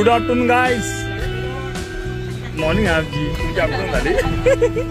Good afternoon guys. Morning आपजी तुमची afternoon झाली.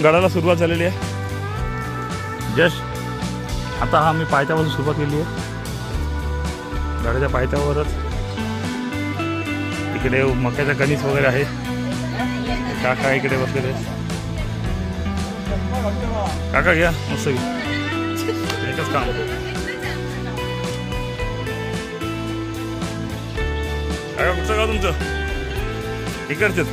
गडाला सुरुवात झालेली आहे. जस्ट आता हा मी पायथ्यापासून सुरुवात केली आहे. गडाच्या पायथ्यावरच इकडे मक्याचा कणीस वगैरे आहे. काका इकडे बसलेले. काका घ्या मस्त एकच काम. काका कुठचं गाव तुमचं? इकडचंच.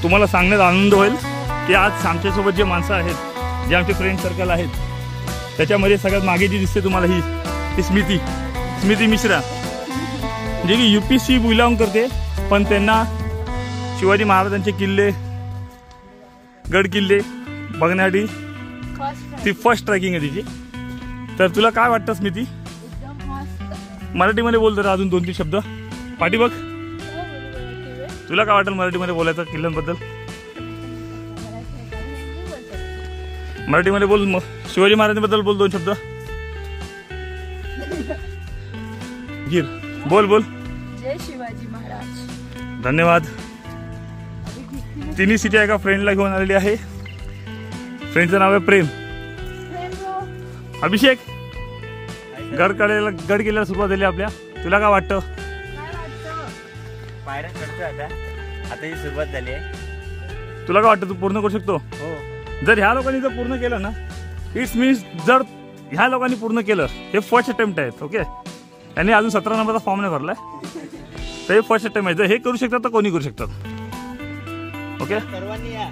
तुम्हाला सांगण्यात आनंद होईल की आज आमच्यासोबत जे माणसं आहेत, जे आमचे फ्रेंड सर्कल आहेत, त्याच्यामध्ये सगळ्यात मागे जी दिसते तुम्हाला ही स्मिती मिश्रा, जे की UPSC बिलॉंग करते, पण त्यांना शिवाजी महाराजांचे किल्ले, गड किल्ले बघण्यासाठी ती फर्स्ट ट्रॅकिंग आहे तिची. तर तुला काय वाटतं स्मिती? मराठीमध्ये बोल जरा अजून 2-3 शब्द. पाठी बघ. तुला काय वाटेल मराठीमध्ये बोलायचं किल्ल्यांबद्दल? मराठीमध्ये बोल. मग शिवाजी महाराजांबद्दल बोल 2 शब्द. गिर बोल बोल. जय शिवाजी महाराज. धन्यवाद. तिन्ही सिटी एका फ्रेंडला घेऊन आलेली आहे. फ्रेंडचं नाव आहे प्रेम. अभिषेक, गड किल्ल्याला सुरुवात झाली आपल्या. तुला काय वाटतं? पायऱ्या चढतोय आता ही सुरुवात झाली आहे. तुला काय वाटतं? तू पूर्ण करू शकतो? हो. जर ह्या लोकांनी जर पूर्ण केलं ना, इट्स मीन्स जर ह्या लोकांनी पूर्ण केलं, हे फर्स्ट अटेम्प्ट आहेत. ओके, यांनी अजून 17 नंबरचा फॉर्म नाही भरलाय, तर हे फर्स्ट अटेम्प्ट आहे. जर हे करू शकतात तर कोणी करू शकतात. ओके, सर्वांनी या.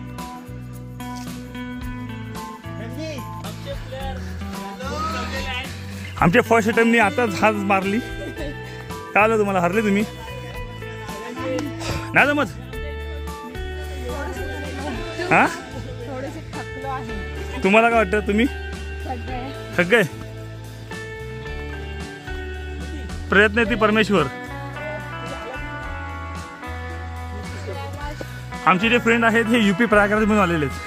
आमच्या फर्स्ट अटेम्प्टनी आताच हात मारली. काय आलं तुम्हाला? हरले तुम्ही? नाही जमत? हा, तुम्हाला काय वाटतं? तुम्ही सगळे प्रयत्न आहे ती परमेश्वर. आमचे जे फ्रेंड आहेत हे UP प्रयागराज म्हणून आलेले आहेत.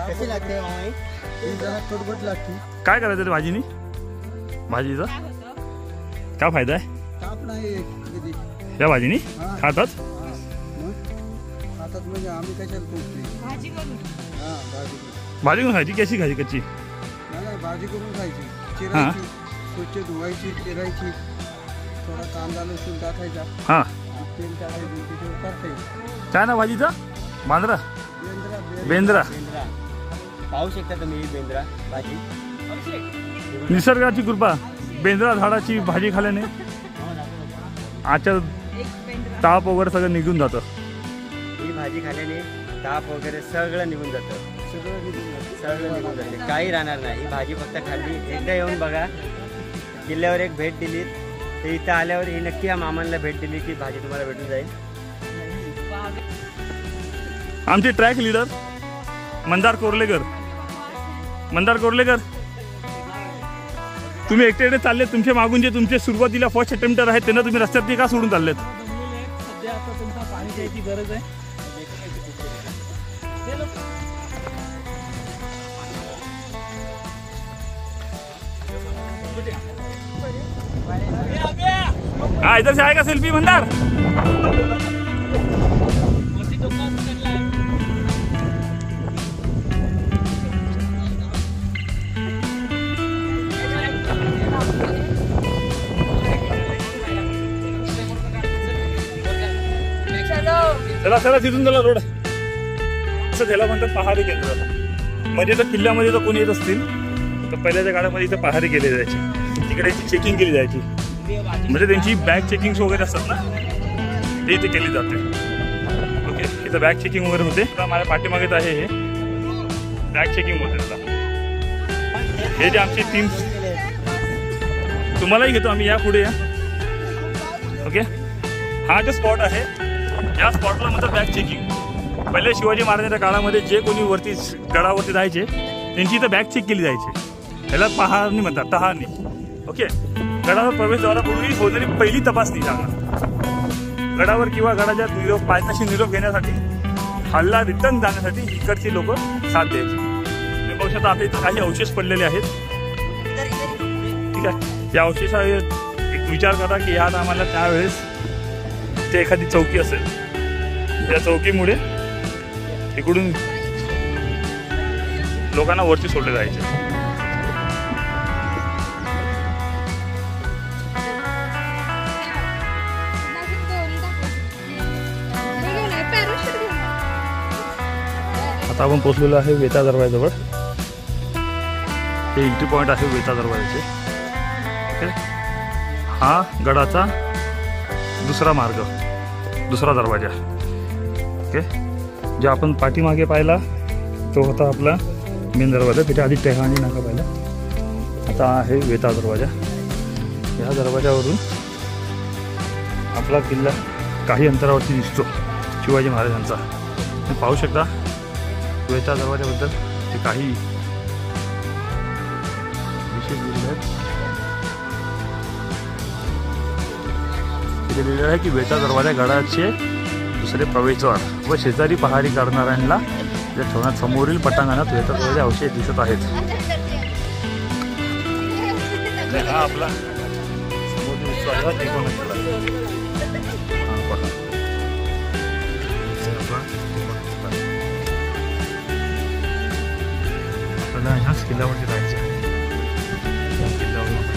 कशी लागते मामाई? काय करायचं रे भाजीनी? भाजीचा काय फायदा आहे या भाजीनी? खातात म्हणजे आम्ही कशाला भाजी करून खायची? कशी खायची? कच्ची भाजी करून खायची. स्वच्छ धुवायची चिरायची थोडा कांदा लसूण टाकायचा हां तेल टाकायचं त्याच्यावर करता येईल काय ना भाजीचा बांद्रा बेंद्रा पाहू शकता तुम्ही ही बेंद्रा भाजी निसर्गाची कृपा बेंद्रा झाडाची भाजी खाल्याने आजच्या ताप वगैरे सगळं निघून जातं. ही भाजी खाल्याने ताप वगैरे सगळं निघून जातं. सगळं निघून जाते काही राहणार नाही. ही भाजी फक्त खाल्ली एकदा येऊन बघा. किल्ल्यावर एक भेट दिली तर इथं आल्यावर ही नक्की या मामांना भेट दिली की भाजी तुम्हाला भेटून जाईल. आमचे ट्रॅक लीडर मंदार कोर्लेकर. मंदार कोर्लेकर तुम्ही एकटे चालले. तुमच्या मागून जे तुमचे सुरुवातीला फर्स्ट अटेम्प्टर आहेत त्यांना तुम्ही रस्त्यात का सोडून चाललेत? सध्या आता तुमचा पाणी द्यायची गरज आहे. हाँ इधर से आएगा सेल्फी मंदार. चला चला तिथून चला रोड असं त्याला म्हणतात पहारी केंद्र. म्हणजे तर किल्ल्यामध्ये तर कोणी येत असतील तर पहिल्याच्या काळामध्ये इथं पहारी केली जायची. तिकडे चेकिंग केली जायची. म्हणजे त्यांची बॅग चेकिंग वगैरे असतात ना ते इथे केली जाते. ओके इथं बॅग चेकिंग वगैरे होते. माझ्या पाठीमागेच आहे हे बॅग चेकिंग होते. त्याला हे जे आमची टीम तुम्हालाही घेतो आम्ही या पुढे या. ओके हा जो स्पॉट आहे या स्पॉटला म्हणतात बॅग चेकिंग. पहिले शिवाजी महाराजांच्या काळामध्ये जे कोणी वरती गडावरती जायचे त्यांची इथं बॅग चेक केली जायची. त्याला पहारणी म्हणतात टहारणी. ओके गडावर प्रवेशद्वारापूर्वी होणारी पहिली तपासणी जाणार. गडावर किंवा गडाच्या निरोप पायथ्याशी निरोप घेण्यासाठी हल्ला रिटर्न जाण्यासाठी इकडची लोक साथ द्यायची. तुम्ही बघू शकता आता इथं काही अवशेष पडलेले आहेत. ठीक आहे या अवशेषा एक विचार करा की ह्या आम्हाला त्यावेळेस ते एखादी चौकी असेल. या चौकीमुळे इकडून लोकांना वरती सोडले जायचे. आता आपण पोहोचलेलो आहे वेता दरवाजाजवळ. हे एंट्री पॉईंट आहे वेता दरवाजाचे. ओके हा गडाचा दुसरा मार्ग दुसरा दरवाजा. ओके जे आपण पाठीमागे पाहिला तो होता आपला मेन दरवाजा. त्याच्या आधी टेहाणी नाका पाहिला. आता आहे वेता दरवाजा. या दरवाजावरून आपला किल्ला काही अंतरावरती दिसतो शिवाजी महाराजांचा. तुम्ही पाहू शकता वेता दरवाजाबद्दल ते काही विशेष लिहिलेलं आहे. तिथे लिहिलेलं आहे की वेता दरवाजा गडाचे दुसरे प्रवेशद्वार व शेजारी पहारी करणाऱ्यांना या ठेवण्यात समोरील पटांगणात वेता दरवाजा अवशेष दिसत आहेत. हा आपला समोर दिसतो आहे ते पण आपल्याला ह्याच किल्ल्यावरती जायचं आहे. किल्ल्यावर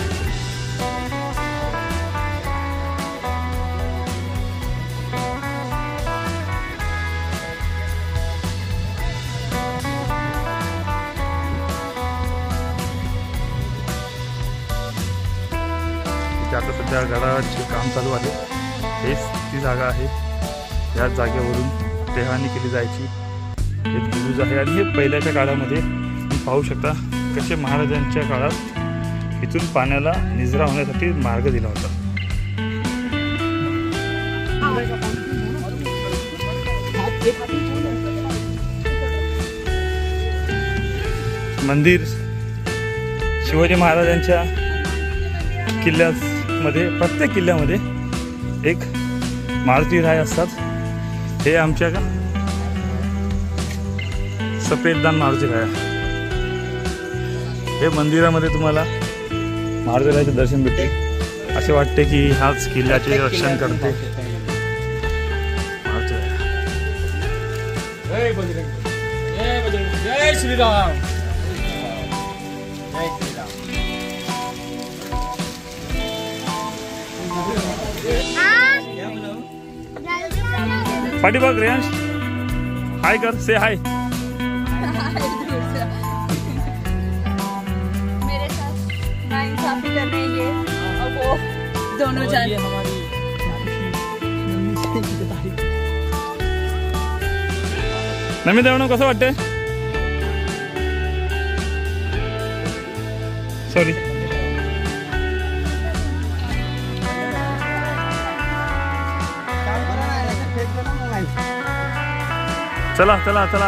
आता सध्या गडाचे काम चालू आहे. हेच ती जागा आहे. याच जागेवरून टेहाणी केली जायची. हे बुरुज आहे आणि हे पहिल्याच्या काळामध्ये तुम्ही पाहू शकता कसे महाराजांच्या काळात इथून पाण्याला निजरा होण्यासाठी मार्ग दिला होता. मंदिर शिवाजी महाराजांच्या किल्ल्यामध्ये प्रत्येक किल्ल्यामध्ये एक मारुती राय असतात. हे आमच्या सफेददान मारुती राय. हे मंदिरामध्ये तुम्हाला मारुती रायाचे दर्शन भेटते. असे वाटते की हाच किल्ल्याचे रक्षण करते मारुती राय. जय श्रीराम. जय श्रीराम. पाठीबघ रेयांश, हाय कर, से हाय. मेरे साथ नाइंसाफी कर रही है और वो दोनों जान. नमिता मॅडम कसं वाटतंय? सॉरी. चला चला चला.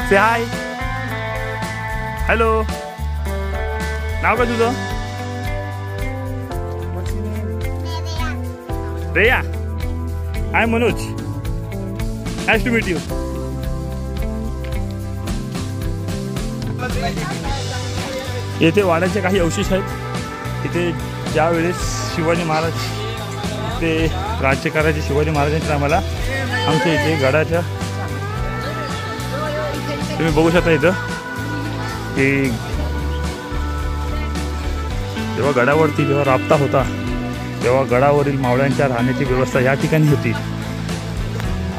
से हाय. हॅलो, नाव काय तुझं? Reya. I Manoj. Nice to meet you. येथे वाड्याचे काही अवशेष आहेत. इथे ज्या वेळेस शिवाजी महाराज ते राज्य करायचे शिवाजी महाराजांच्या आम्हाला आमच्या इथे गडाच्या तुम्ही बघू शकता इथं की जेव्हा गडावरती जेव्हा राबता होता तेव्हा गडावरील मावळ्यांच्या राहण्याची व्यवस्था या ठिकाणी होती.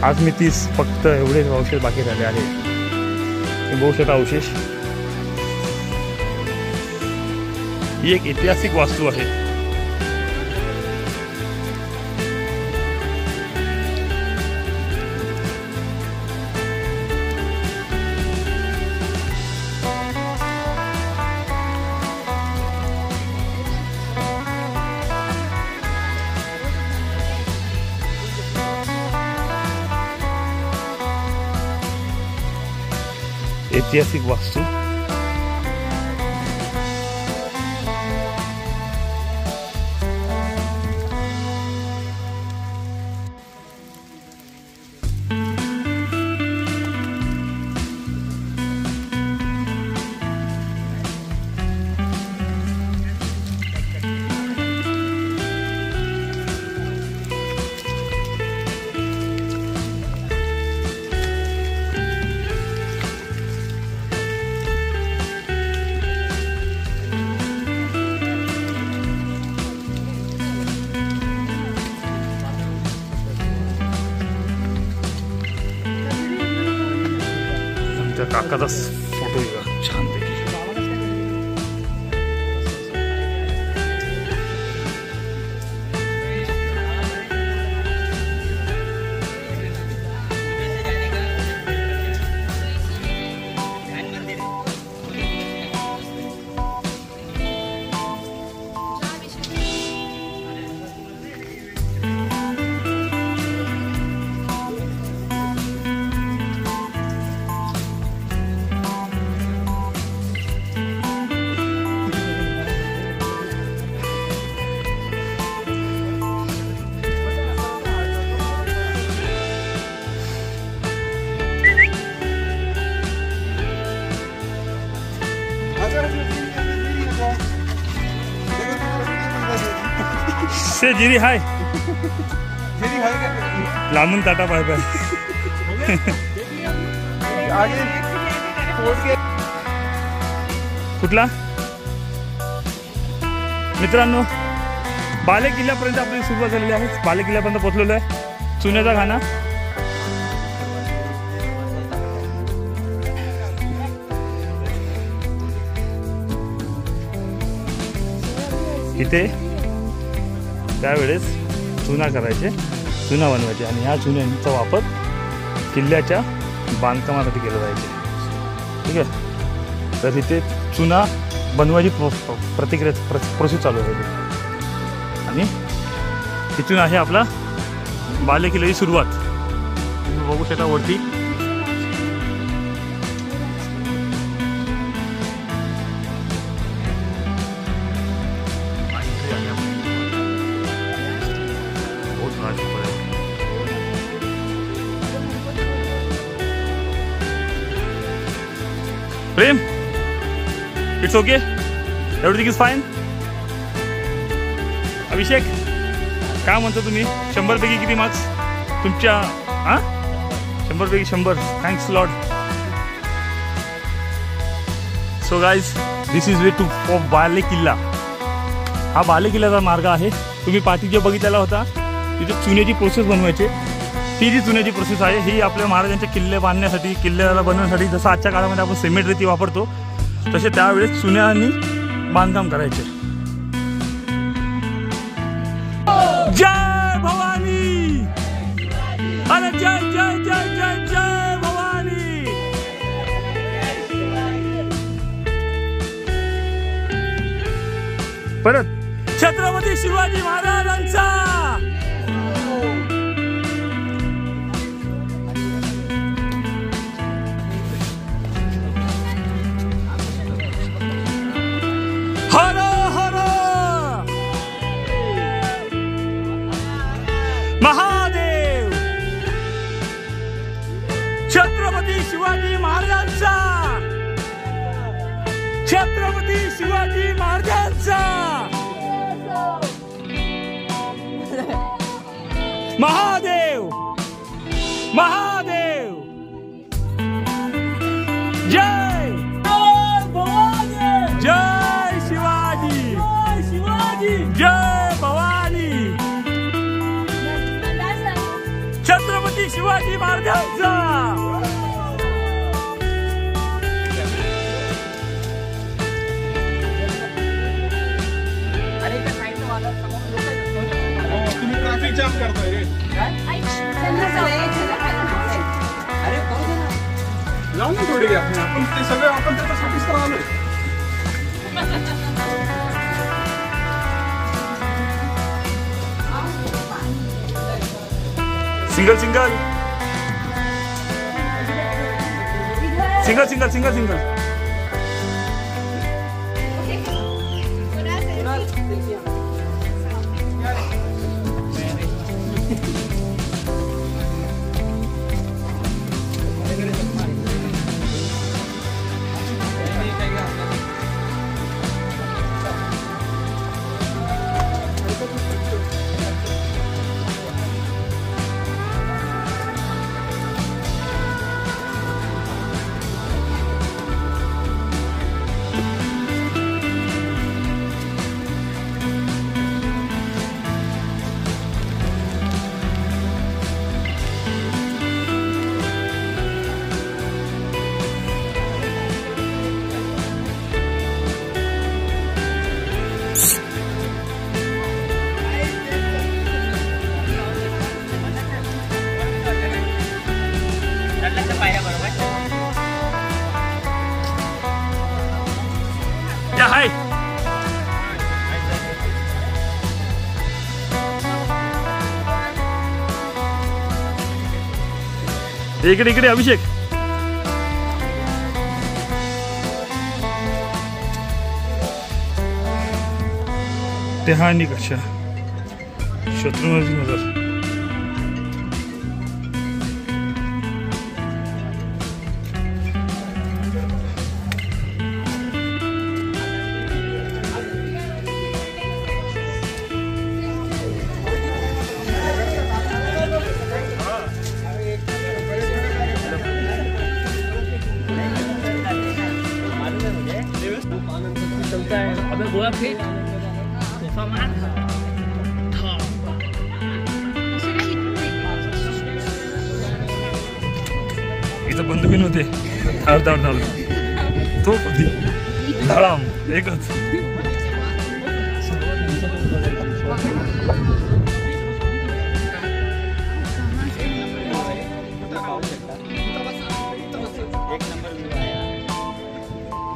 आज मी तीच फक्त एवढे अवशेष बाकी झाले आहे. तुम्ही बघू शकता अवशेष. ही एक ऐतिहासिक वास्तू आहे. ऐतिहासिक वास्तू. काकाचा फोटो छान पैकी. से जिरी हाय. लांबून टाटा बाय बाय. कुठला मित्रांनो बाले किल्ल्यापर्यंत आपली सुरुवात झालेली आहे. बाले किल्ल्यापर्यंत पोहोचलेलो आहे. चुन्याचा घाणा. इथे त्यावेळेस चुना करायचे, चुना बनवायचे आणि ह्या चुन्यांचा वापर किल्ल्याच्या बांधकामासाठी केला जायचे. ठीक आहे. तर इथे चुना बनवायची प्रोसेस चालू आहे आणि इथून आहे आपला बाले किल्ल्याची सुरुवात. तुम्ही बघू शकता वरती Prem. It's okay, everything is fine. Abhishek काय म्हणतो तुम्ही? 100 पैकी किती मार्क्स तुमच्या? 100 पैकी 100. Thanks lot. So guys this is way to Bale Killa. हा बाले किल्ल्याचा मार्ग आहे. तुम्ही पाठीचे बघितलेला होता तिथे चुन्याची प्रोसेस बनवायची. ती जी चुन्याची प्रोसेस आहे ही आपल्या महाराजांच्या किल्ले बांधण्यासाठी किल्ल्याला बनवण्यासाठी जसं आजच्या काळामध्ये आपण सिमेंट रेती वापरतो तसे त्यावेळेस चुन्यानी बांधकाम करायचे. जय भवानी अरे जय जय जय जय जय भवानी. परत छत्रपती शिवाजी महाराजांचा. हर हर महादेव. छत्रपती शिवाजी महाराजांचा. छत्रपती शिवाजी महाराजांचा. महादेव महादेव. जय भवानी. जय शिवाजी. जय शिवाजी. जय भवानी. छत्रपती शिवाजी महाराजांचा. तुम्ही ट्रॅफिक जाम करताय रे. जाऊ ना थोडी आपण ते सगळं आपण त्याच्यासाठीच तर आलोय. Single single single single single single. या हाय. इकडे इकडे अभिषेक. टेहानी कशा शत्रुघ्न नगर. अबे गोया फिर सामान इथं बंदुकी नव्हते. धाड धाड धाड तो धडाम एकच. एक नंबर व्यू आहे.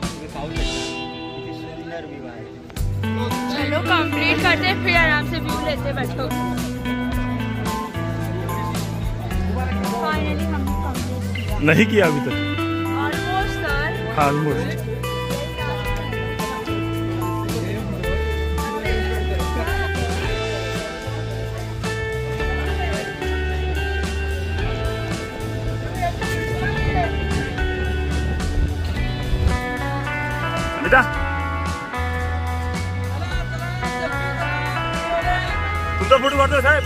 तुम्ही पाहू शकता किती सुंदर व्यू आहे. चलो कंप्लीट करते फिर आराम से व्यू लेते बैठो. फाइनली हमने कंप्लीट किया. नहीं किया अभी तक. Almost sir. ऑलमोस्ट. बेटा तुमचा फोटो काढतो साहेब.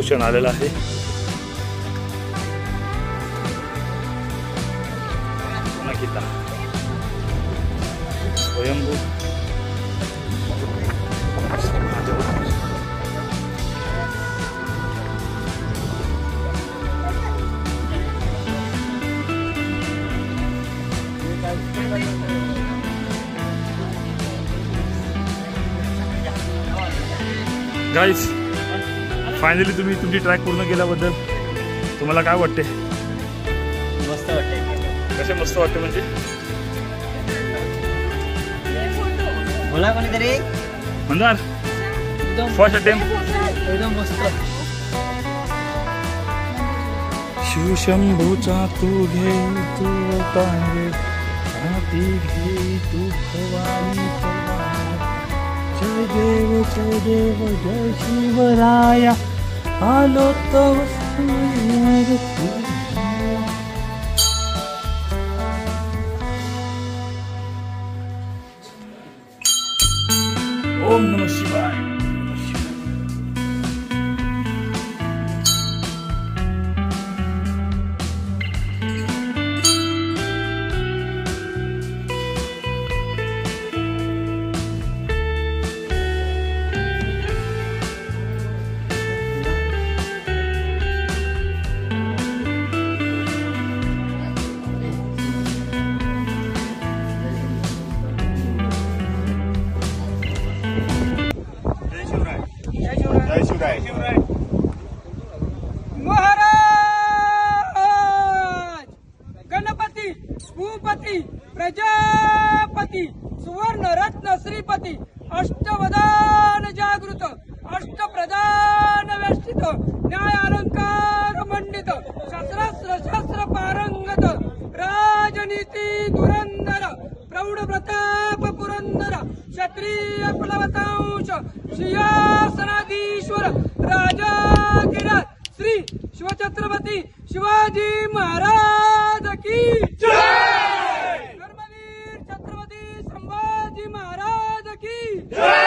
क्षण आलेला आहे. गीता स्वयंभू गाईज, फायनली तुम्ही तुमची ट्रॅक पूर्ण केल्याबद्दल तुम्हाला काय वाटते? मस्त वाटते. कसे मस्त वाटते म्हणजे? बोला कोणीतरी. मंदार फर्स्ट अटेम्प्ट एकदम मस्त. शिवशंभूचा तू घे तू पांडे हाती घे तू भवानी जय देव जय शिवराया आलो तव ओम नमः शिवाय. महाराज गणपती भूपती प्रजापती सुवर्ण रत्न श्रीपती अष्टवदान जागृत अष्टप्रधान वेष्टित न्याय अलंकार मंडित शास्त्रास्त्र शास्त्र पारंगत राजनीती धुरंधर प्रौढ प्रताप पुरंदर क्षत्रिय प्लवतांश सिंहासनाधीश्वर राजाधिराज श्री शिवछत्रपती शिवाजी महाराज की जय. धर्मवीर छत्रपती संभाजी महाराज की जय.